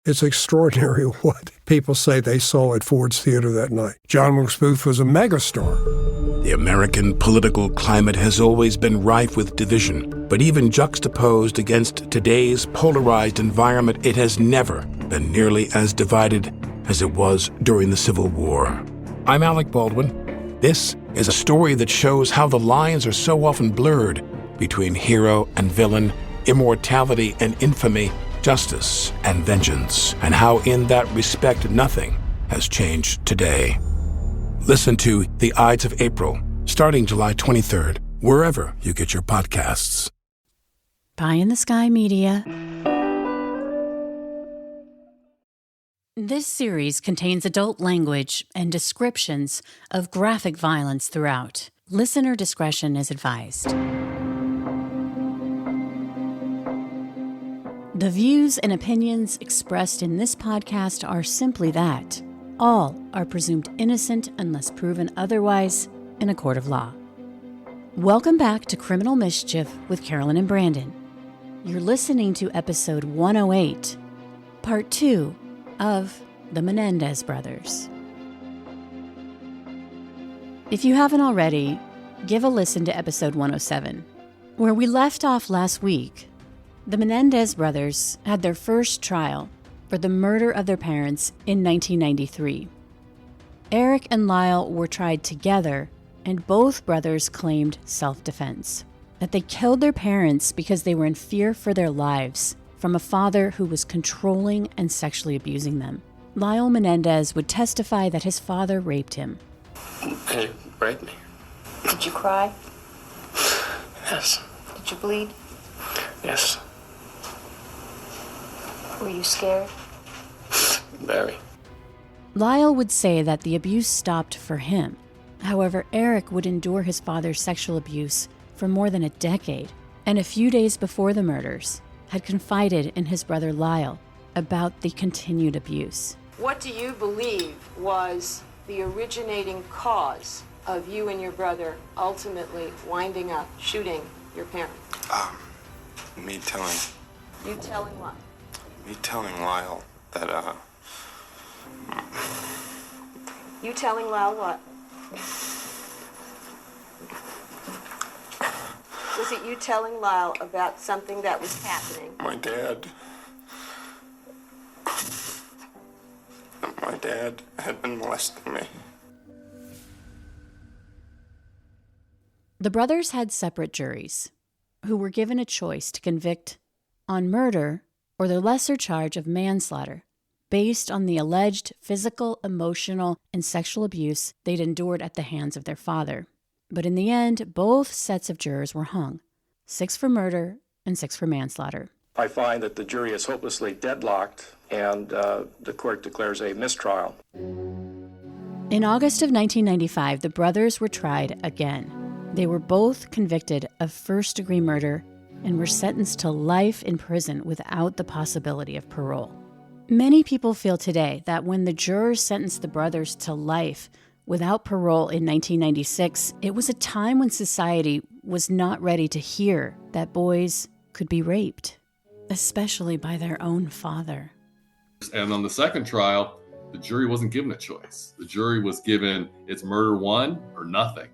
It's extraordinary what people say they saw at Ford's Theater that night. John Wilkes Booth was a megastar. The American political climate has always been rife with division, but even juxtaposed against today's polarized environment, it has never been nearly as divided as it was during the Civil War. I'm Alec Baldwin. This is a story that shows how the lines are so often blurred between hero and villain, immortality and infamy, justice and vengeance, and how in that respect nothing has changed today. Listen to The Ides of April, starting July 23rd, wherever you get your podcasts. Pie in the Sky Media. This series contains adult language and descriptions of graphic violence throughout. Listener discretion is advised. The views and opinions expressed in this podcast are simply that. All are presumed innocent unless proven otherwise in a court of law. Welcome back to Criminal Mischief with Carolyn and Brandon. You're listening to episode 108, part 2 of the Menendez brothers. If you haven't already, give a listen to episode 107. Where we left off last week, the Menendez brothers had their first trial for the murder of their parents in 1993. Eric and Lyle were tried together, and both brothers claimed self-defense, that they killed their parents because they were in fear for their lives from a father who was controlling and sexually abusing them. Lyle Menendez would testify that his father raped him. He raped me. Did you cry? Yes. Did you bleed? Yes. Were you scared? Very. Lyle would say that the abuse stopped for him. However, Eric would endure his father's sexual abuse for more than a decade, and a few days before the murders, had confided in his brother Lyle about the continued abuse. What do you believe was the originating cause of you and your brother ultimately winding up shooting your parents? Me telling... You telling what? Me telling Lyle that, You telling Lyle what? Was it you telling Lyle about something that was happening? My dad had been molesting me. The brothers had separate juries, who were given a choice to convict on murder or the lesser charge of manslaughter, based on the alleged physical, emotional, and sexual abuse they'd endured at the hands of their father. But in the end, both sets of jurors were hung, 6 for murder and 6 for manslaughter. I find that the jury is hopelessly deadlocked, and the court declares a mistrial. In August of 1995, the brothers were tried again. They were both convicted of first-degree murder and were sentenced to life in prison without the possibility of parole. Many people feel today that when the jurors sentenced the brothers to life without parole in 1996, it was a time when society was not ready to hear that boys could be raped, especially by their own father. And on the second trial, the jury wasn't given a choice. The jury was given, it's murder one or nothing.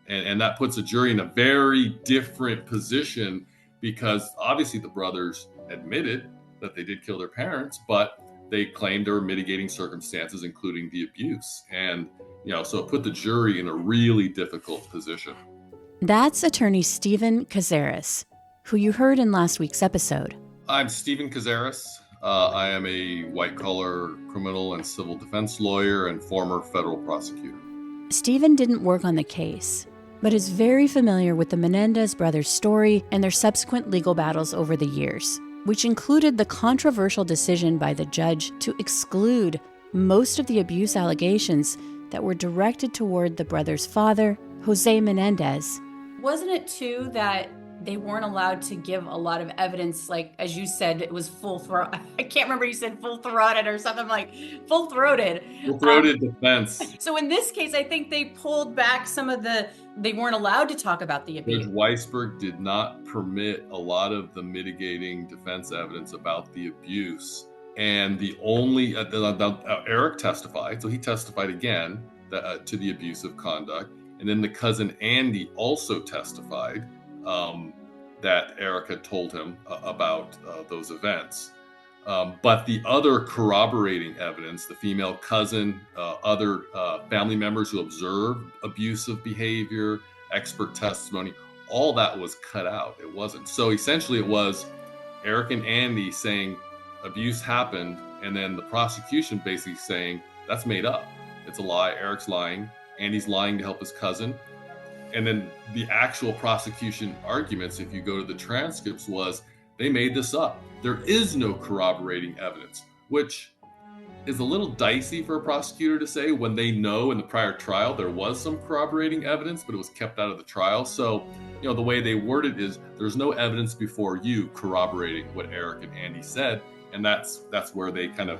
And that puts a jury in a very different position, because obviously the brothers admitted that they did kill their parents, but they claimed there were mitigating circumstances, including the abuse. And, so it put the jury in a really difficult position. That's attorney Stephen Cazares, who you heard in last week's episode. I'm Stephen Cazares. I am a white-collar criminal and civil defense lawyer and former federal prosecutor. Stephen didn't work on the case, but is very familiar with the Menendez brothers' story and their subsequent legal battles over the years, which included the controversial decision by the judge to exclude most of the abuse allegations that were directed toward the brothers' father, Jose Menendez. Wasn't it too that they weren't allowed to give a lot of evidence, like, as you said, it was full throat. I can't remember, you said full-throated or something, like full-throated. Full-throated defense. So in this case, I think they pulled back they weren't allowed to talk about the abuse. Judge Weisberg did not permit a lot of the mitigating defense evidence about the abuse And the only Eric testified, so he testified again to the abusive conduct, and then the cousin Andy also testified that Eric had told him about those events. But the other corroborating evidence, the female cousin, other family members who observed abusive behavior, expert testimony, all that was cut out. It wasn't. So essentially it was Eric and Andy saying abuse happened, and then the prosecution basically saying that's made up. It's a lie. Eric's lying. Andy's lying to help his cousin. And then the actual prosecution arguments, if you go to the transcripts, was they made this up. There is no corroborating evidence, which is a little dicey for a prosecutor to say when they know in the prior trial there was some corroborating evidence, but it was kept out of the trial. So, the way they word it is there's no evidence before you corroborating what Eric and Andy said. And that's where they kind of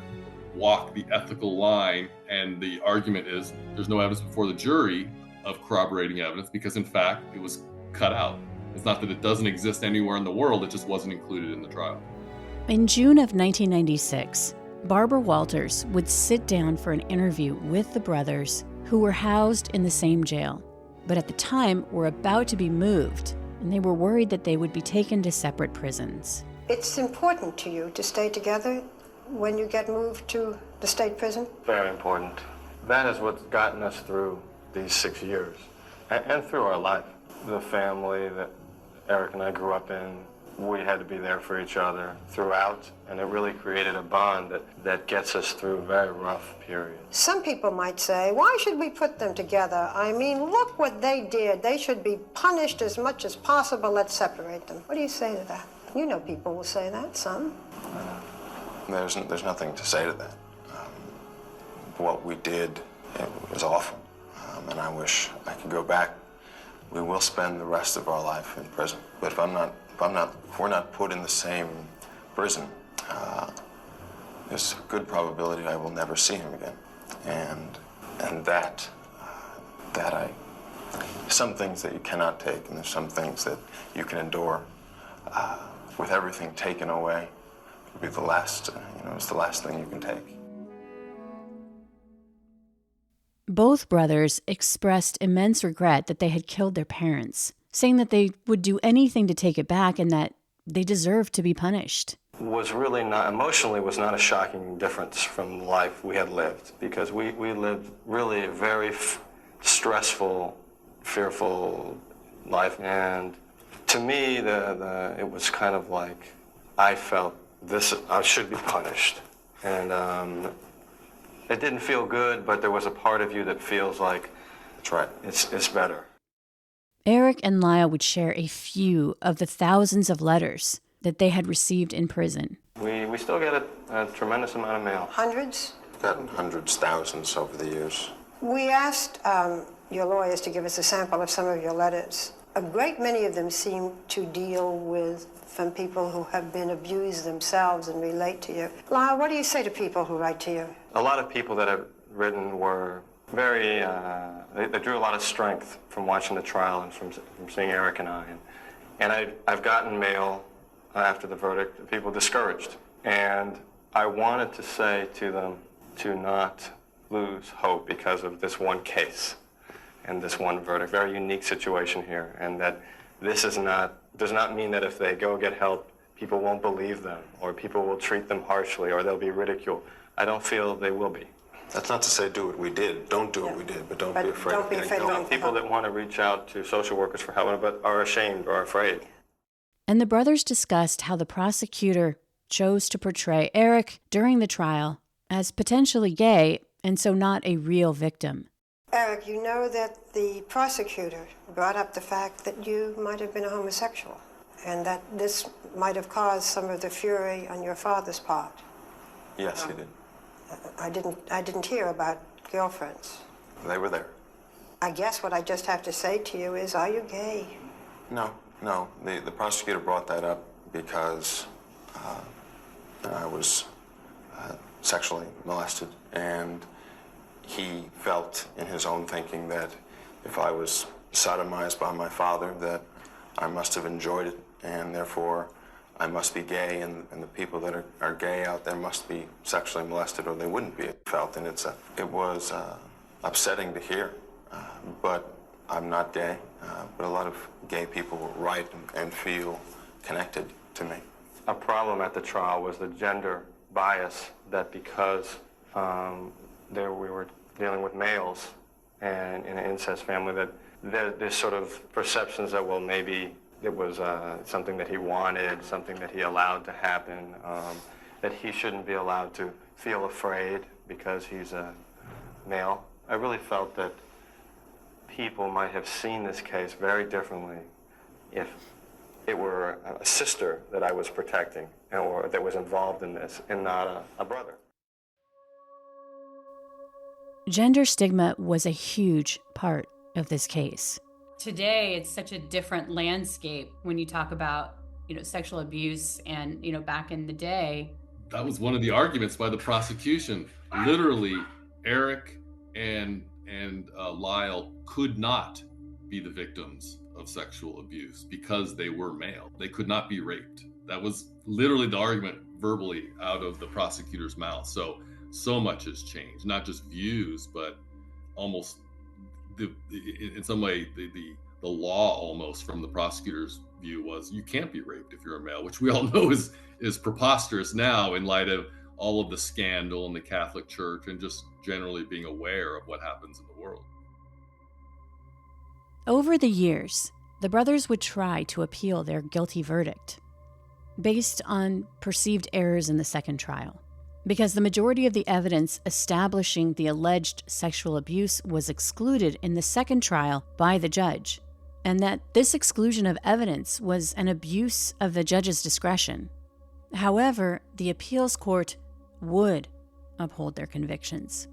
walk the ethical line. And the argument is there's no evidence before the jury of corroborating evidence because, in fact, it was cut out. It's not that it doesn't exist anywhere in the world, it just wasn't included in the trial. In June of 1996, Barbara Walters would sit down for an interview with the brothers who were housed in the same jail, but at the time were about to be moved, and they were worried that they would be taken to separate prisons. It's important to you to stay together when you get moved to the state prison? Very important. That is what's gotten us through these 6 years and through our life. The family that Eric and I grew up in, we had to be there for each other throughout, and it really created a bond that gets us through a very rough period. Some people might say, why should we put them together? I mean, look what they did. They should be punished as much as possible. Let's separate them. What do you say to that? You know people will say that, some. There's nothing to say to that. What we did, it was awful, and I wish I could go back. We will spend the rest of our life in prison, but if we're not put in the same prison, there's a good probability I will never see him again, and that some things that you cannot take, and there's some things that you can endure. With everything taken away, it'll be the last. It's the last thing you can take. Both brothers expressed immense regret that they had killed their parents, saying that they would do anything to take it back and that they deserved to be punished. Was really not, emotionally, was not a shocking difference from the life we had lived, because we lived really a very stressful, fearful life. And to me, it was kind of like I felt I should be punished. And it didn't feel good, but there was a part of you that feels like, that's right, it's better. Eric and Lyle would share a few of the thousands of letters that they had received in prison. We still get a tremendous amount of mail. Hundreds? We've gotten hundreds, thousands over the years. We asked your lawyers to give us a sample of some of your letters. A great many of them seem to deal with from people who have been abused themselves and relate to you. Lyle, what do you say to people who write to you? A lot of people that have written were very, they drew a lot of strength from watching the trial and from seeing Eric and I. And I've gotten mail after the verdict of people discouraged. And I wanted to say to them to not lose hope because of this one case and this one verdict. Very unique situation here, and that this does not mean that if they go get help, people won't believe them, or people will treat them harshly, or they'll be ridiculed. I don't feel they will be. That's not to say do what we did. Don't do what we did, but don't be afraid of getting help. People that want to reach out to social workers for help, but are ashamed or afraid. And the brothers discussed how the prosecutor chose to portray Eric during the trial as potentially gay and so not a real victim. Eric, you know that the prosecutor brought up the fact that you might have been a homosexual and that this might have caused some of the fury on your father's part. Yes, he did. I didn't hear about girlfriends. They were there. I guess what I just have to say to you is, are you gay? No. The prosecutor brought that up because I was sexually molested, and he felt in his own thinking that if I was sodomized by my father, that I must have enjoyed it, and therefore I must be gay, and the people that are gay out there must be sexually molested, or they wouldn't be felt. And it was upsetting to hear, but I'm not gay. But a lot of gay people write and feel connected to me. A problem at the trial was the gender bias, that because we were dealing with males and in an incest family, that there's sort of perceptions that, well, maybe it was something that he wanted, something that he allowed to happen, that he shouldn't be allowed to feel afraid because he's a male. I really felt that people might have seen this case very differently if it were a sister that I was protecting or that was involved in this, and not a brother. Gender stigma was a huge part of this case. Today, it's such a different landscape when you talk about, sexual abuse, and, back in the day. That was one of the arguments by the prosecution. Literally, Eric and Lyle could not be the victims of sexual abuse because they were male. They could not be raped. That was literally the argument verbally out of the prosecutor's mouth. So much has changed, not just views, but almost in some way the law almost from the prosecutor's view was you can't be raped if you're a male, which we all know is preposterous now in light of all of the scandal in the Catholic Church and just generally being aware of what happens in the world. Over the years, the brothers would try to appeal their guilty verdict based on perceived errors in the second trial, because the majority of the evidence establishing the alleged sexual abuse was excluded in the second trial by the judge, and that this exclusion of evidence was an abuse of the judge's discretion. However, the appeals court would uphold their convictions.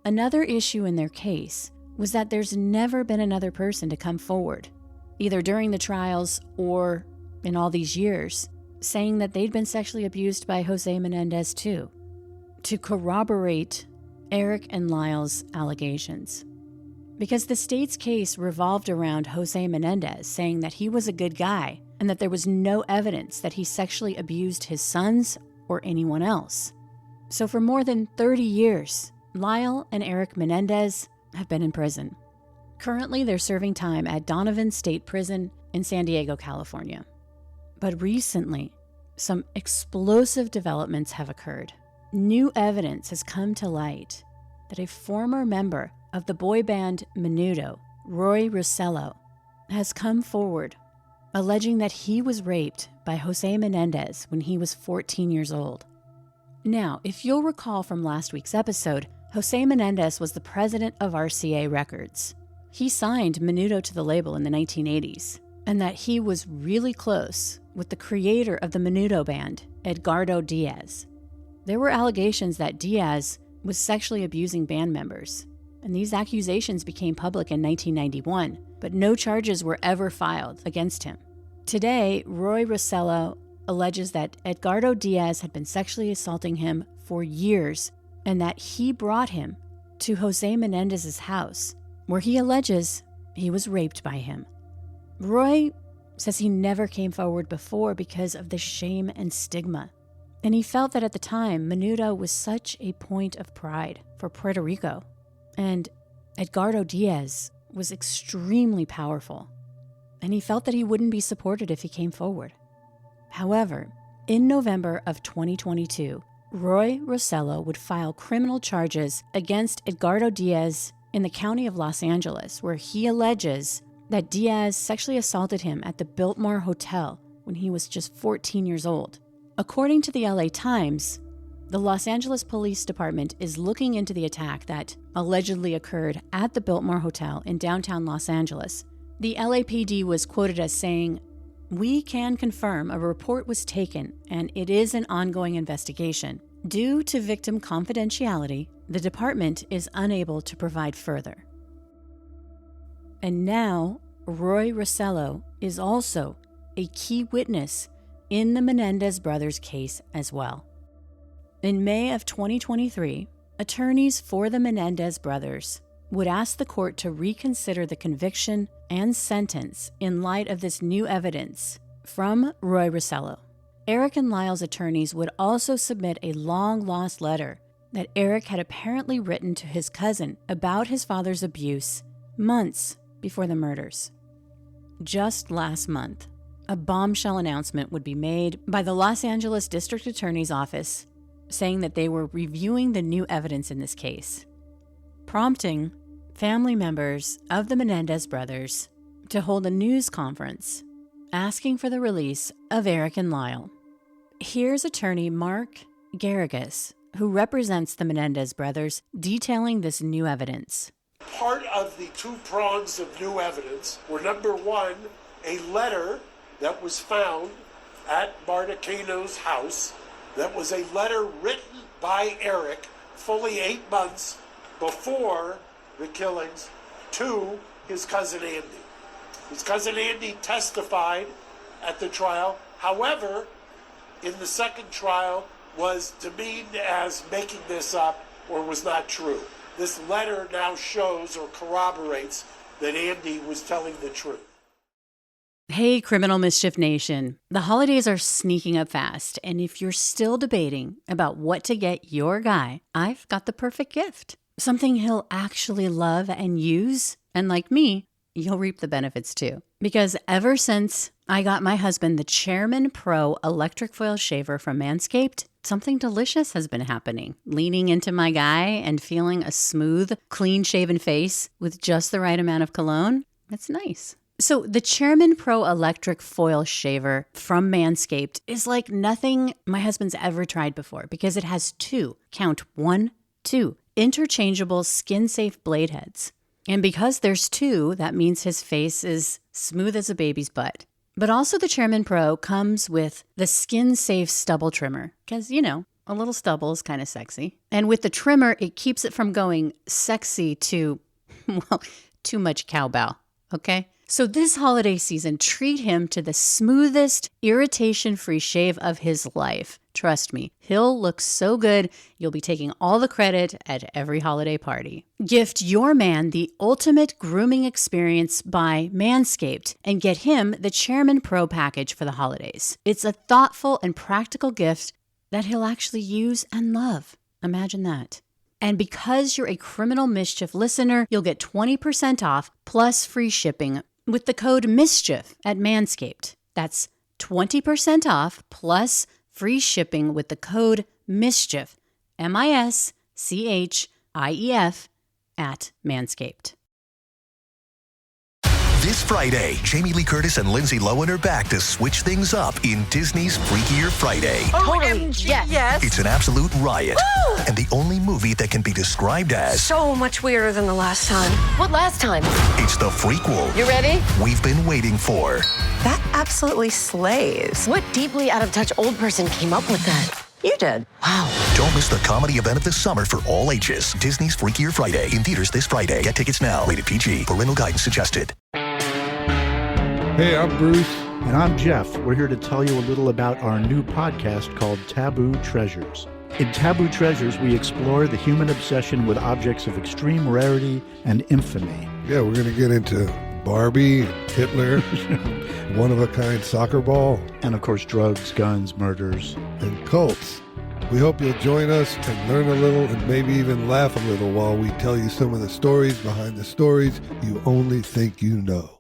Another issue in their case was that there's never been another person to come forward, either during the trials or in all these years, saying that they'd been sexually abused by Jose Menendez too, to corroborate Eric and Lyle's allegations. Because the state's case revolved around Jose Menendez saying that he was a good guy and that there was no evidence that he sexually abused his sons or anyone else. So for more than 30 years, Lyle and Eric Menendez have been in prison. Currently, they're serving time at Donovan State Prison in San Diego, California. But recently, some explosive developments have occurred. New evidence has come to light that a former member of the boy band Menudo, Roy Rossello, has come forward alleging that he was raped by Jose Menendez when he was 14 years old. Now, if you'll recall from last week's episode, Jose Menendez was the president of RCA Records. He signed Menudo to the label in the 1980s, and that he was really close with the creator of the Menudo band, Edgardo Diaz. There were allegations that Diaz was sexually abusing band members, and these accusations became public in 1991, but no charges were ever filed against him. Today, Roy Rossello alleges that Edgardo Diaz had been sexually assaulting him for years, and that he brought him to Jose Menendez's house, where he alleges he was raped by him. Roy says he never came forward before because of the shame and stigma, and he felt that at the time, Menudo was such a point of pride for Puerto Rico, and Edgardo Diaz was extremely powerful, and he felt that he wouldn't be supported if he came forward. However, in November of 2022, Roy Rossello would file criminal charges against Edgardo Diaz in the county of Los Angeles, where he alleges that Diaz sexually assaulted him at the Biltmore Hotel when he was just 14 years old. According to the LA Times, the Los Angeles Police Department is looking into the attack that allegedly occurred at the Biltmore Hotel in downtown Los Angeles. The LAPD was quoted as saying, "We can confirm a report was taken and it is an ongoing investigation. Due to victim confidentiality, the department is unable to provide further." And now, Roy Rossello is also a key witness in the Menendez brothers case as well. In May of 2023, attorneys for the Menendez brothers would ask the court to reconsider the conviction and sentence in light of this new evidence from Roy Rossello. Eric and Lyle's attorneys would also submit a long-lost letter that Eric had apparently written to his cousin about his father's abuse months before the murders. Just last month, a bombshell announcement would be made by the Los Angeles District Attorney's Office saying that they were reviewing the new evidence in this case, prompting family members of the Menendez brothers to hold a news conference asking for the release of Eric and Lyle. Here's attorney Mark Garrigus, who represents the Menendez brothers, detailing this new evidence. Part of the two prongs of new evidence were, number one, a letter that was found at Marta Cano's house that was a letter written by Eric fully 8 months before the killings to his cousin Andy. His cousin Andy testified at the trial. However, in the second trial, was demeaned as making this up or was not true. This letter now shows or corroborates that Andy was telling the truth. Hey, Criminal Mischief Nation. The holidays are sneaking up fast, and if you're still debating about what to get your guy, I've got the perfect gift. Something he'll actually love and use, and like me, you'll reap the benefits too. Because ever since I got my husband the Chairman Pro electric foil shaver from Manscaped, something delicious has been happening. Leaning into my guy and feeling a smooth, clean-shaven face with just the right amount of cologne, it's nice. So the Chairman Pro electric foil shaver from Manscaped is like nothing my husband's ever tried before because it has two interchangeable skin-safe blade heads. And because there's two, that means his face is smooth as a baby's butt. But also the Chairman Pro comes with the skin-safe stubble trimmer because, you know, a little stubble is kind of sexy. And with the trimmer, it keeps it from going sexy to, well, too much cowbell, okay? So this holiday season, treat him to the smoothest, irritation-free shave of his life. Trust me, he'll look so good, you'll be taking all the credit at every holiday party. Gift your man the ultimate grooming experience by Manscaped and get him the Chairman Pro package for the holidays. It's a thoughtful and practical gift that he'll actually use and love. Imagine that. And because you're a Criminal Mischief listener, you'll get 20% off plus free shipping with the code MISCHIEF at Manscaped. That's 20% off plus free shipping with the code MISCHIEF, MISCHIEF, at Manscaped. This Friday, Jamie Lee Curtis and Lindsay Lohan are back to switch things up in Disney's Freakier Friday. OMG, yes. It's an absolute riot. Woo! And the only movie that can be described as so much weirder than the last time. What last time? It's the Frequel. You ready? We've been waiting for. That absolutely slays. What deeply out-of-touch old person came up with that? You did. Wow. Don't miss the comedy event of the summer for all ages. Disney's Freakier Friday. In theaters this Friday. Get tickets now. Rated PG. Parental guidance suggested. Hey, I'm Bruce. And I'm Jeff. We're here to tell you a little about our new podcast called Taboo Treasures. In Taboo Treasures, we explore the human obsession with objects of extreme rarity and infamy. Yeah, we're going to get into Barbie, Hitler, one-of-a-kind soccer ball. And, of course, drugs, guns, murders. And cults. We hope you'll join us and learn a little and maybe even laugh a little while we tell you some of the stories behind the stories you only think you know.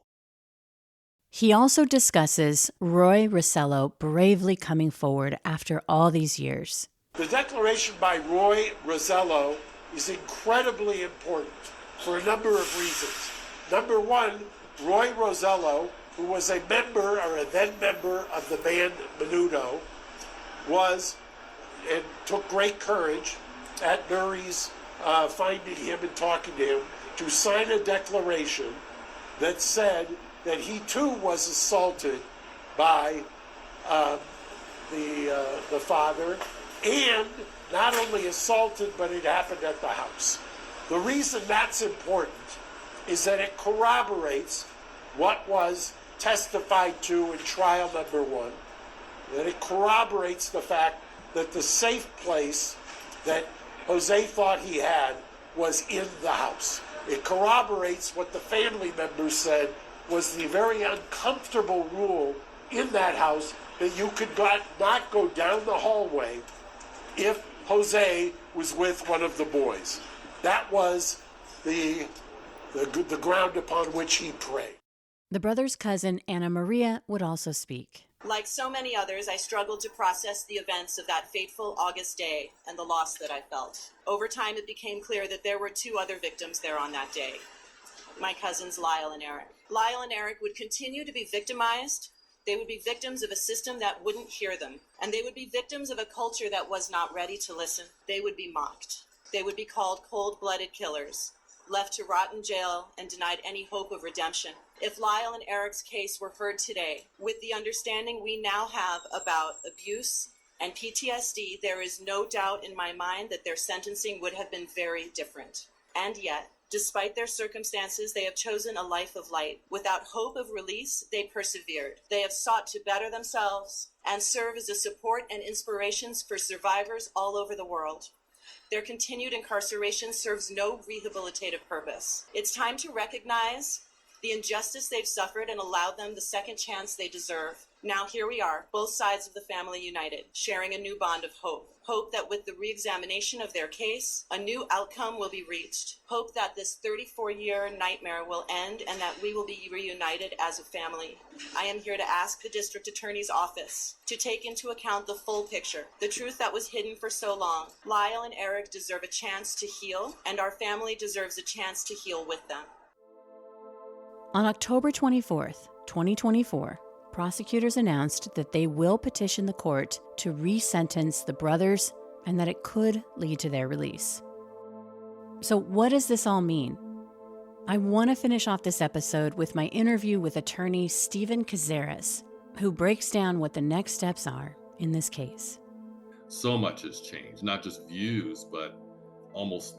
He also discusses Roy Rossello bravely coming forward after all these years. The declaration by Roy Rossello is incredibly important for a number of reasons. Number one, Roy Rossello, who was a member or a then member of the band Menudo, was and took great courage at Murray's finding him and talking to him to sign a declaration that said that he too was assaulted by the father, and not only assaulted, but it happened at the house. The reason that's important is that it corroborates what was testified to in trial number one, that it corroborates the fact that the safe place that Jose thought he had was in the house. It corroborates what the family members said was the very uncomfortable rule in that house that you could not go down the hallway if Jose was with one of the boys. That was the ground upon which he preyed. The brothers' cousin, Anna Maria, would also speak. Like so many others, I struggled to process the events of that fateful August day and the loss that I felt. Over time, it became clear that there were two other victims there on that day. My cousins Lyle and Eric. Lyle and Eric would continue to be victimized. They would be victims of a system that wouldn't hear them. And they would be victims of a culture that was not ready to listen. They would be mocked. They would be called cold-blooded killers, left to rot in jail and denied any hope of redemption. If Lyle and Eric's case were heard today, with the understanding we now have about abuse and PTSD, there is no doubt in my mind that their sentencing would have been very different. And yet, despite their circumstances, they have chosen a life of light. Without hope of release, they persevered. They have sought to better themselves and serve as a support and inspiration for survivors all over the world. Their continued incarceration serves no rehabilitative purpose. It's time to recognize the injustice they've suffered and allow them the second chance they deserve. Now here we are, both sides of the family united, sharing a new bond of hope. Hope that with the re-examination of their case, a new outcome will be reached. Hope that this 34-year nightmare will end and that we will be reunited as a family. I am here to ask the District Attorney's Office to take into account the full picture, the truth that was hidden for so long. Lyle and Eric deserve a chance to heal, and our family deserves a chance to heal with them. On October 24th, 2024, prosecutors announced that they will petition the court to re-sentence the brothers and that it could lead to their release. So what does this all mean? I want to finish off this episode with my interview with attorney Stephen Cazares, who breaks down what the next steps are in this case. So much has changed, not just views, but almost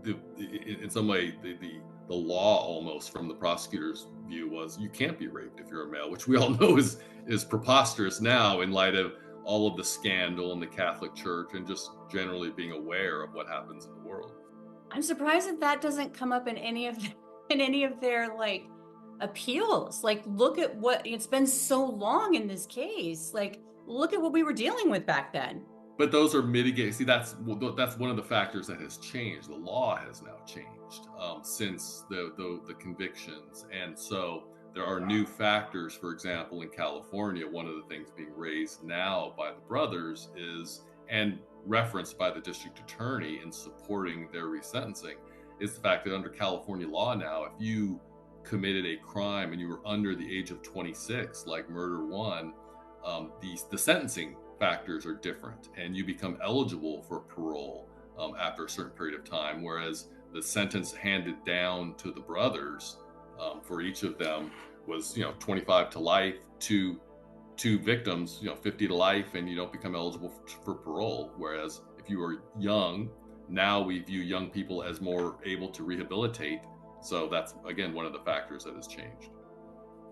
in some way the law almost from the prosecutor's view was you can't be raped if you're a male, which we all know is preposterous now in light of all of the scandal in the Catholic Church and just generally being aware of what happens in the world. I'm surprised that doesn't come up in any of their like appeals. Like, look at what it's been so long in this case. Like, look at what we were dealing with back then. But those are mitigating. See, that's one of the factors that has changed. The law has now changed since the convictions, and so there are new factors. For example, in California, one of the things being raised now by the brothers is, and referenced by the district attorney in supporting their resentencing, is the fact that under California law now, if you committed a crime and you were under the age of 26, like murder one, the sentencing factors are different and you become eligible for parole after a certain period of time, whereas the sentence handed down to the brothers for each of them was 25 to life, two victims 50 to life, and you don't become eligible for parole. Whereas if you are young, now we view young people as more able to rehabilitate. So that's again one of the factors that has changed.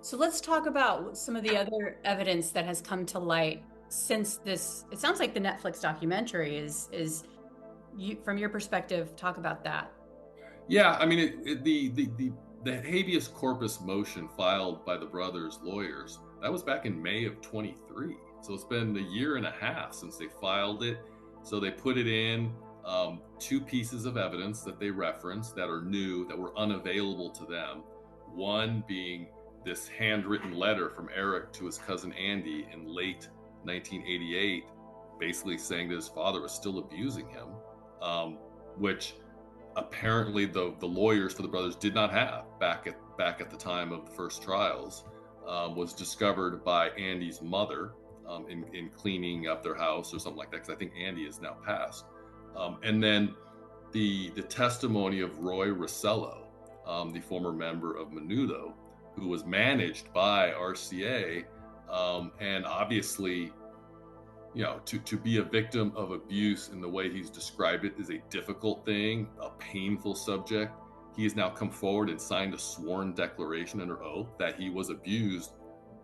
So let's talk about some of the other evidence that has come to light since this. It sounds like the Netflix documentary is you, from your perspective, talk about that. Yeah, I mean, the habeas corpus motion filed by the brothers' lawyers, that was back in May of 23. So it's been a year and a half since they filed it. So they put it in two pieces of evidence that they referenced that are new, that were unavailable to them. One being this handwritten letter from Eric to his cousin Andy in late 1988, basically saying that his father was still abusing him, which apparently the lawyers for the brothers did not have back at the time of the first trials, was discovered by Andy's mother in cleaning up their house or something like that, because I think Andy is now passed. And then the testimony of Roy Rossello, the former member of Menudo, who was managed by RCA, and obviously, to be a victim of abuse in the way he's described it is a difficult thing, a painful subject. He has now come forward and signed a sworn declaration under oath that he was abused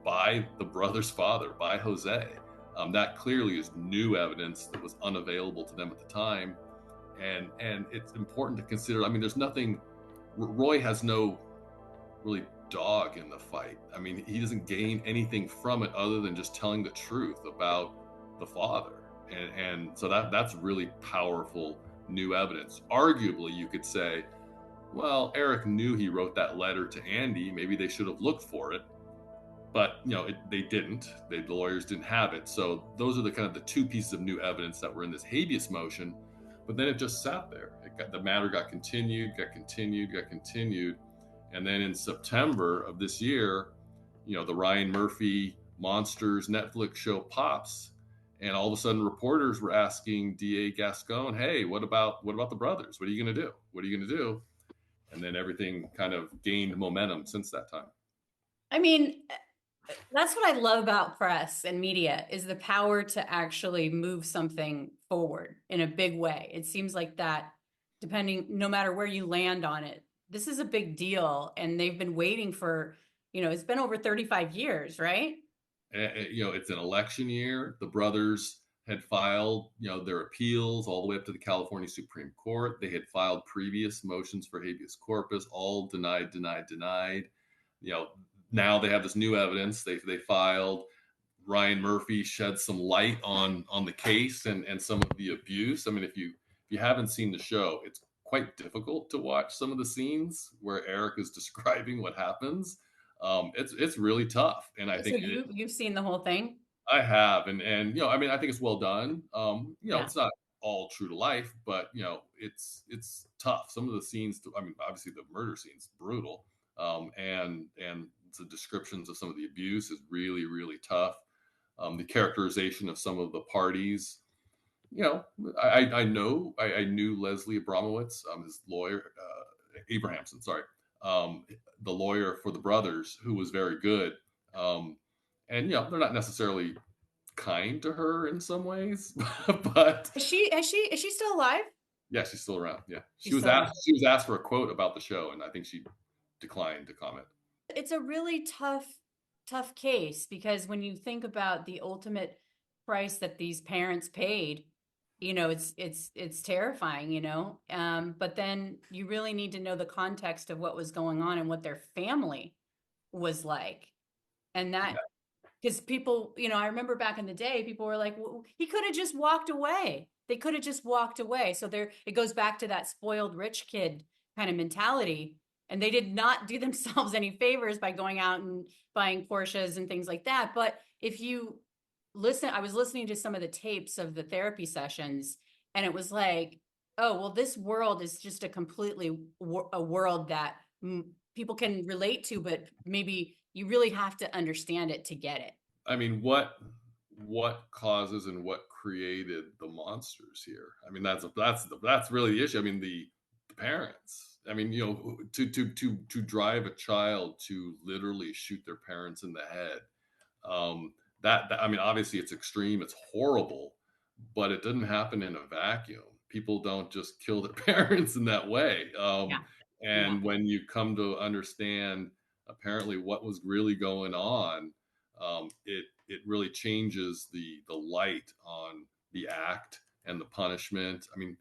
by the brother's father, by Jose. That clearly is new evidence that was unavailable to them at the time. And it's important to consider, I mean, there's nothing, Roy has no really dog in the fight. I mean, he doesn't gain anything from it other than just telling the truth about the father. And so that's really powerful new evidence. Arguably, you could say, well, Eric knew he wrote that letter to Andy. Maybe they should have looked for it. But, they didn't. The lawyers didn't have it. So those are the kind of the two pieces of new evidence that were in this habeas motion. But then it just sat there. The matter got continued. And then in September of this year, the Ryan Murphy Monsters Netflix show pops. And all of a sudden reporters were asking DA Gascon, hey, what about the brothers? What are you going to do? What are you going to do? And then everything kind of gained momentum since that time. I mean, that's what I love about press and media is the power to actually move something forward in a big way. It seems like that, no matter where you land on it, this is a big deal. And they've been waiting for, it's been over 35 years, right? It's an election year. The brothers had filed, their appeals all the way up to the California Supreme Court. They had filed previous motions for habeas corpus, all denied. Now they have this new evidence. They filed. Ryan Murphy shed some light on the case and some of the abuse. I mean, if you haven't seen the show, it's quite difficult to watch some of the scenes where Eric is describing what happens. It's really tough, and I think you've seen the whole thing. I have, and I mean, I think it's well done. It's not all true to life, but it's tough. Some of the scenes, obviously the murder scene's brutal, and the descriptions of some of the abuse is really, really tough. The characterization of some of the parties, I knew Leslie Abramowitz, his lawyer, Abrahamson, sorry, the lawyer for the brothers, who was very good. And they're not necessarily kind to her in some ways, but is she still alive? Yeah, she's still around. Yeah, she was asked for a quote about the show, and I think she declined to comment. It's a really tough case because when you think about the ultimate price that these parents paid, it's terrifying, but then you really need to know the context of what was going on and what their family was like. And that, because people, I remember back in the day, people were like, well, he could have just walked away. They could have just walked away. So it goes back to that spoiled rich kid kind of mentality. And they did not do themselves any favors by going out and buying Porsches and things like that. But if you listen, I was listening to some of the tapes of the therapy sessions, and it was like, oh, well, this world is just a world that people can relate to, but maybe you really have to understand it to get it. I mean, what causes and what created the monsters here? I mean, that's really the issue. I mean, the parents. I mean, to drive a child to literally shoot their parents in the head. That I mean, obviously it's extreme, it's horrible, but it doesn't happen in a vacuum. People don't just kill their parents in that way. When you come to understand apparently what was really going on, it really changes the light on the act and the punishment. I mean,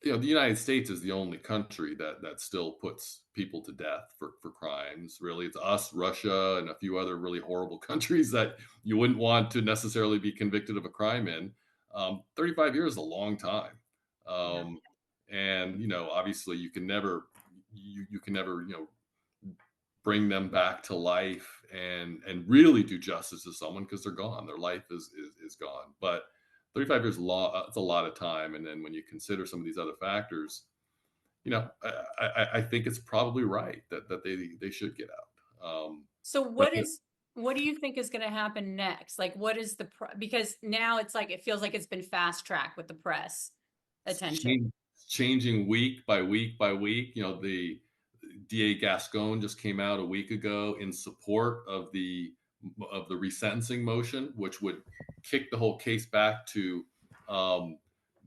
the United States is the only country that still puts people to death for crimes. Really, it's us, Russia, and a few other really horrible countries that you wouldn't want to necessarily be convicted of a crime in. 35 years is a long time. And, obviously you can never bring them back to life and really do justice to someone because they're gone. Their life is gone. But 35 years it's a lot of time. And then when you consider some of these other factors, I think it's probably right that they should get out. So what do you think is going to happen next? Like, what is because now it's like, it feels like it's been fast tracked with the press attention. Changing week by week by week. The DA Gascon just came out a week ago in support of the resentencing motion, which would kick the whole case back to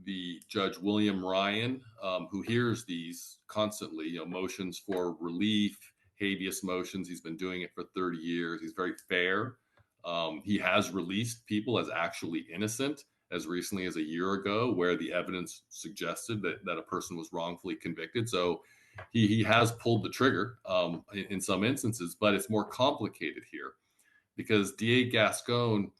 the Judge William Ryan, who hears these constantly, motions for relief, habeas motions. He's been doing it for 30 years. He's very fair. He has released people as actually innocent as recently as a year ago, where the evidence suggested that a person was wrongfully convicted. So he has pulled the trigger in some instances, but it's more complicated here because DA Gascon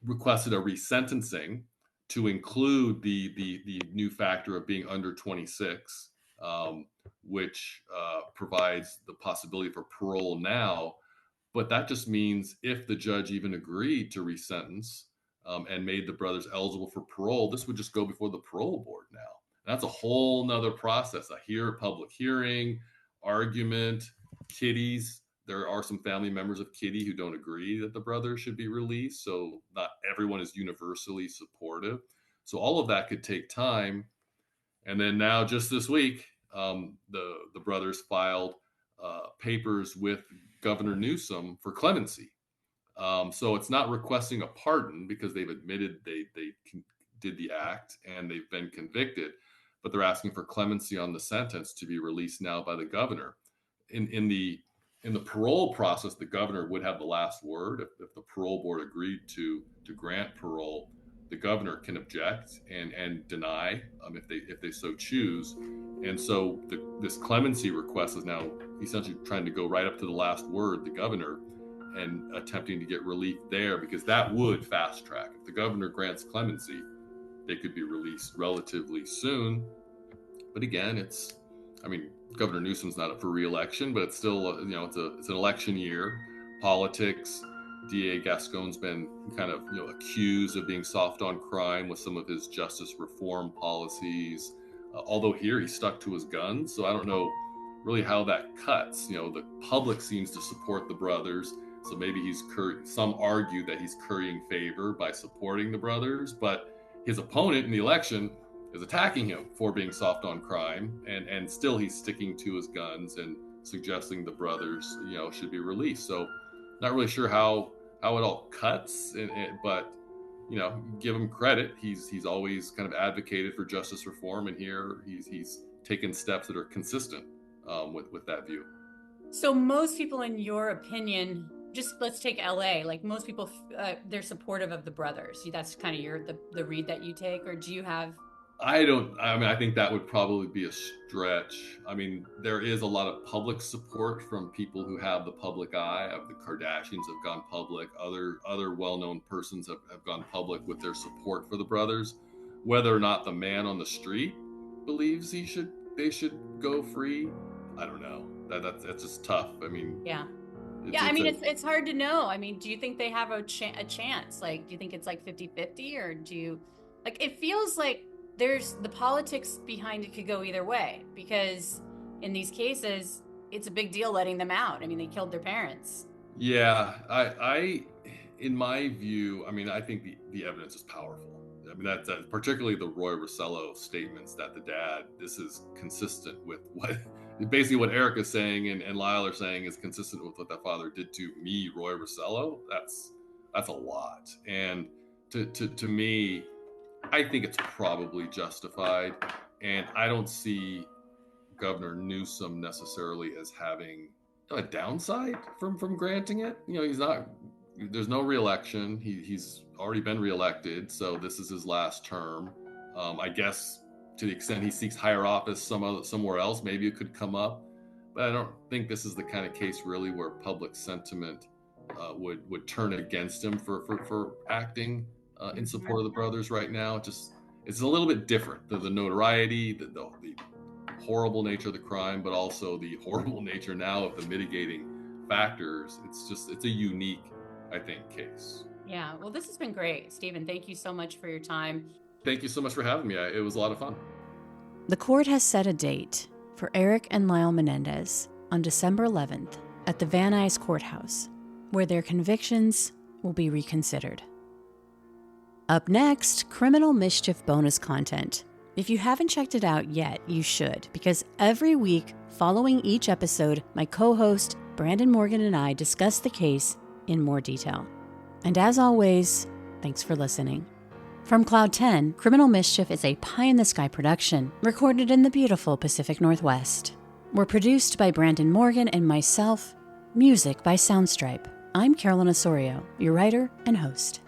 requested a resentencing to include the new factor of being under 26, which provides the possibility for parole now. But that just means if the judge even agreed to resentence and made the brothers eligible for parole, this would just go before the parole board now. And that's a whole nother process. Public hearing, argument, kiddies. There are some family members of Kitty who don't agree that the brothers should be released. So not everyone is universally supportive. So all of that could take time. And then now just this week, the brothers filed papers with Governor Newsom for clemency. So it's not requesting a pardon because they've admitted they did the act and they've been convicted, but they're asking for clemency on the sentence to be released now by the governor. In the parole process, the governor would have the last word. If the parole board agreed to grant parole, the governor can object and deny if they so choose. And so this clemency request is now essentially trying to go right up to the last word, the governor, and attempting to get relief there because that would fast track. If the governor grants clemency, they could be released relatively soon. But again, Governor Newsom's not up for re-election, but it's still, it's an election year. Politics. DA Gascon's been kind of, accused of being soft on crime with some of his justice reform policies. Although here he stuck to his guns, so I don't know really how that cuts. The public seems to support the brothers, so maybe some argue that he's currying favor by supporting the brothers, but his opponent in the election is attacking him for being soft on crime, and still he's sticking to his guns and suggesting the brothers, should be released. So not really sure how it all cuts, but give him credit. He's always kind of advocated for justice reform, and here he's taken steps that are consistent with that view. So most people, in your opinion, just let's take LA, like most people, they're supportive of the brothers. That's kind of the read that you take, or do you have? I think that would probably be a stretch. There is a lot of public support from people who have the public eye. The Kardashians have gone public. Other well-known persons have gone public with their support for the brothers. Whether or not the man on the street believes they should go free, I don't know. That's just tough. It's hard to know. Do you think they have a chance? Like, do you think it's like 50-50, or do you, it feels like there's the politics behind it could go either way, because in these cases, it's a big deal letting them out. They killed their parents. Yeah, in my view, I think the evidence is powerful. That's particularly the Roy Rossello statements that the dad, this is consistent with basically what Eric is saying and Lyle are saying is consistent with what that father did to me, Roy Rossello. That's a lot. And to me, I think it's probably justified, and I don't see Governor Newsom necessarily as having a downside from granting it. There's no re-election. He's already been re-elected, so this is his last term. I guess to the extent he seeks higher office somewhere else, maybe it could come up, but I don't think this is the kind of case really where public sentiment would turn against him for acting in support of the brothers right now. It's a little bit different. The notoriety, the horrible nature of the crime, but also the horrible nature now of the mitigating factors. It's a unique, I think, case. Yeah, well, this has been great. Stephen, thank you so much for your time. Thank you so much for having me. It was a lot of fun. The court has set a date for Eric and Lyle Menendez on December 11th at the Van Nuys Courthouse, where their convictions will be reconsidered. Up next, criminal mischief bonus content. If you haven't checked it out yet, you should, because every week following each episode, my co-host Brandon Morgan and I discuss the case in more detail. And as always, thanks for listening. From Cloud 10, Criminal Mischief is a pie-in-the-sky production recorded in the beautiful Pacific Northwest. We're produced by Brandon Morgan and myself, music by Soundstripe. I'm Carolyn Osorio, your writer and host.